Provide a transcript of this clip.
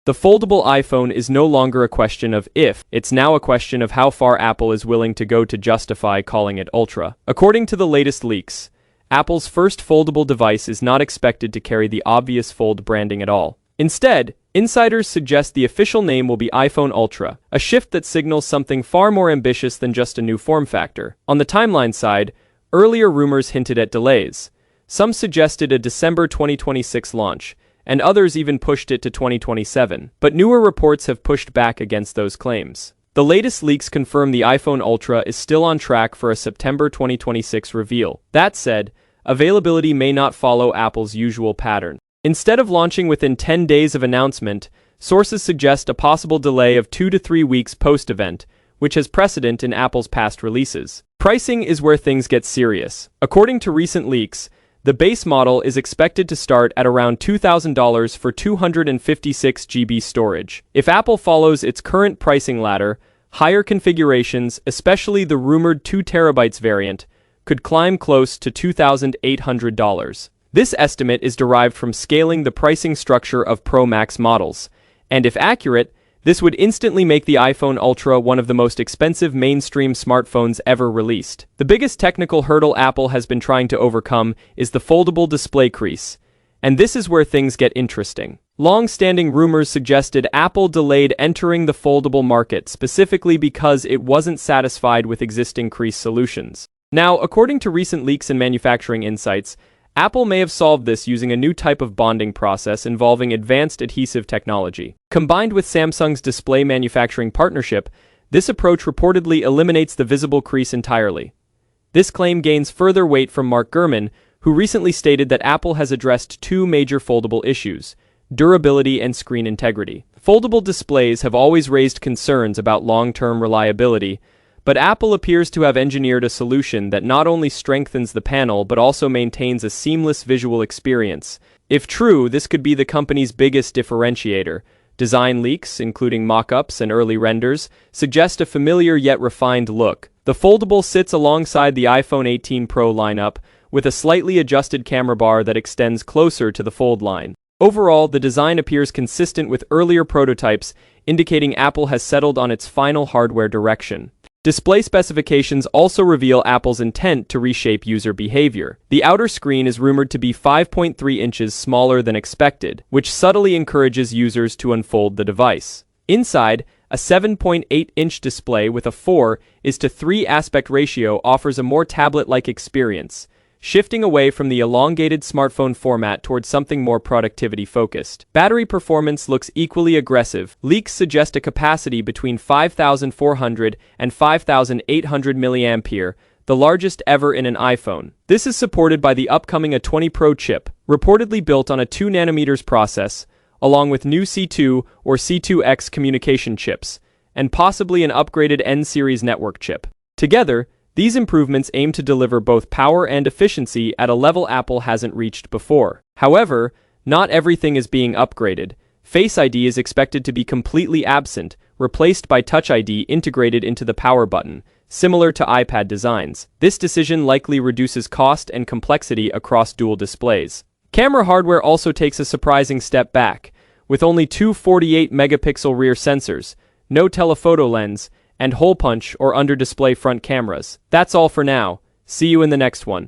The foldable iPhone is no longer a question of if, it's now a question of how far Apple is willing to go to justify calling it Ultra. According to the latest leaks, Apple's first foldable device is not expected to carry the obvious Fold branding at all. Instead, insiders suggest the official name will be iPhone Ultra, a shift that signals something far more ambitious than just a new form factor. On the timeline side, earlier rumors hinted at delays. Some suggested a December 2026 launch, and others even pushed it to 2027. But newer reports have pushed back against those claims. The latest leaks confirm the iPhone Ultra is still on track for a September 2026 reveal. That said, availability may not follow Apple's usual pattern. Instead of launching within 10 days of announcement, sources suggest a possible delay of 2 to 3 weeks post-event, which has precedent in Apple's past releases. Pricing is where things get serious. According to recent leaks, the base model is expected to start at around $2,000 for 256 GB storage. If Apple follows its current pricing ladder, higher configurations, especially the rumored 2 TB variant, could climb close to $2,800. This estimate is derived from scaling the pricing structure of Pro Max models, and if accurate, this would instantly make the iPhone Ultra one of the most expensive mainstream smartphones ever released. The biggest technical hurdle Apple has been trying to overcome is the foldable display crease, and this is where things get interesting. Long-standing rumors suggested Apple delayed entering the foldable market specifically because it wasn't satisfied with existing crease solutions. Now, according to recent leaks and manufacturing insights, Apple may have solved this using a new type of bonding process involving advanced adhesive technology. Combined with Samsung's display manufacturing partnership, this approach reportedly eliminates the visible crease entirely. This claim gains further weight from Mark Gurman, who recently stated that Apple has addressed 2 major foldable issues: durability and screen integrity. Foldable displays have always raised concerns about long-term reliability, but Apple appears to have engineered a solution that not only strengthens the panel but also maintains a seamless visual experience. If true, this could be the company's biggest differentiator. Design leaks, including mock-ups and early renders, suggest a familiar yet refined look. The foldable sits alongside the iPhone 18 Pro lineup, with a slightly adjusted camera bar that extends closer to the Fold line. Overall, the design appears consistent with earlier prototypes, indicating Apple has settled on its final hardware direction. Display specifications also reveal Apple's intent to reshape user behavior. The outer screen is rumored to be 5.3 inches smaller than expected, which subtly encourages users to unfold the device. Inside, a 7.8-inch display with a 4:3 aspect ratio offers a more tablet-like experience, shifting away from the elongated smartphone format towards something more productivity-focused. Battery performance looks equally aggressive. Leaks suggest a capacity between 5,400 and 5,800 mAh, the largest ever in an iPhone. This is supported by the upcoming A20 Pro chip, reportedly built on a 2nm process, along with new C2 or C2X communication chips, and possibly an upgraded N-series network chip. Together, these improvements aim to deliver both power and efficiency at a level Apple hasn't reached before. However, not everything is being upgraded. Face ID is expected to be completely absent, replaced by Touch ID integrated into the power button, similar to iPad designs. This decision likely reduces cost and complexity across dual displays. Camera hardware also takes a surprising step back, with only 2 48-megapixel rear sensors, no telephoto lens, and hole punch or under-display front cameras. That's all for now. See you in the next one.